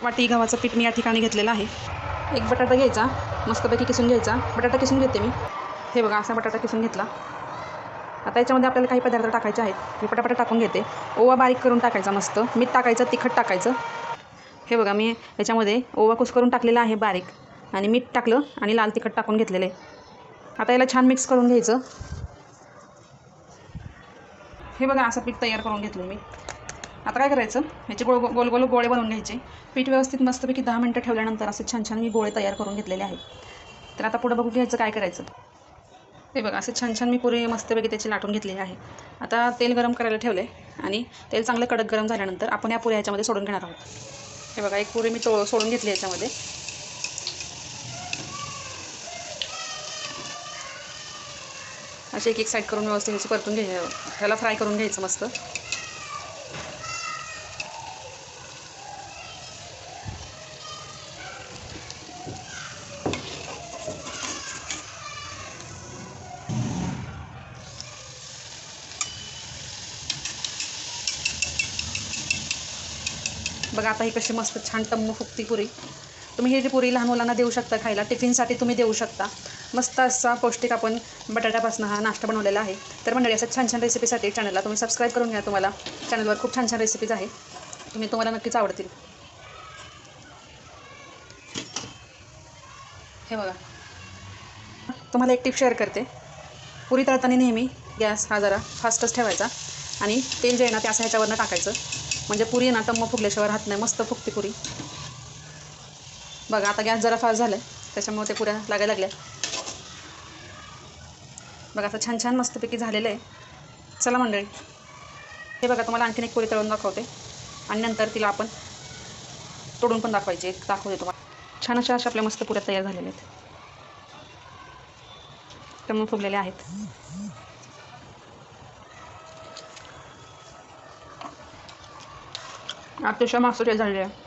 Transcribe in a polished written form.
वाटी गव्हाचं पीठ मी या ठिकाणी घेतलेलं आहे. एक बटाटा घ्यायचा, मस्तपैकी किसून घ्यायचा. बटाटा किसून घेते मी. हे बघा, असा बटाटा किसून घेतला. आता याच्यामध्ये आपल्याला काही पदार्थ टाकायचे आहेत. मी पटापट टाकून घेते. ओवा बारीक करून टाकायचा, मस्त मीठ टाकायचं, तिखट टाकायचं. हे बघा, मी याच्यामध्ये ओवा कुस्करून टाकलेला आहे बारीक, आणि मीठ टाकलं आणि लाल तिखट टाकून घेतलेलं आहे. आता याला छान मिक्स करून घ्यायचं. हे बघा, असं पीठ तयार करून घेतलं मी. आता काय करायचं, ह्याचे गोल गोल गोळे बनवून घ्यायचे. पीठ व्यवस्थित मस्तपैकी 10 मिनटं ठेवल्यानंतर असे छान छान मी गोळे तयार करून घेतलेले आहेत. तर आता पुढं बघू घ्यायचं काय करायचं. हे बघा, असे छान छान मी पुरे मस्तपैकी त्याची लाटून घेतलेली आहे. आता तेल गरम करायला ठेवले आणि तेल चांगलं कडक गरम झाल्यानंतर आपण या पुऱ्या ह्याच्यामध्ये सोडून घेणार आहोत. हे बघा, एक पुरी मी सोडून घेतली याच्यामध्ये. अशी एक साईड करून व्यवस्थित ह्याची परतून ह्याला फ्राय करून घ्यायचं मस्त. बघा, आता ही कशी मस्त छान टम्म फुगती पुरी. तुम्ही ही जी पुरी लहान मुलांना देऊ शकता खायला, टिफिनसाठी तुम्ही देऊ शकता. मस्त असा पौष्टिक आपण बटाट्यापासून हा नाश्ता बनवलेला आहे. तर मंडळी, असं छान छान रेसिपीसाठी चॅनलला तुम्ही सबस्क्राईब करून घ्या. तुम्हाला चॅनलवर खूप छान छान रेसिपीज आहे, तुम्हाला नक्कीच आवडतील. हे बघा, तुम्हाला एक टिप शेअर करते. पुरी तळताना नेहमी गॅस हा जरा फास्टच ठेवायचा आणि तेल जे आहे ना ते असं ह्याच्यावरनं टाकायचं, म्हणजे पुरी ना टम्म फुगल्याशिवाय राहत नाही, मस्त फुगते पुरी. बघा, आता गॅस जरा फास्ट झाला आहे, त्याच्यामुळे ते पुऱ्या लागायला लागल्या. बघा, आता छान छान मस्तपैकी झालेलं आहे. चला मंडळी, हे बघा, तुम्हाला आणखीन एक पुरी तळून दाखवते आणि नंतर तिला आपण तोडून पण दाखवते तुम्हाला. छान अशा आपल्या मस्त पुऱ्या तयार झालेल्या आहेत, टम्म फुगलेल्या आहेत. अतिशय मस्त झालेले आहे.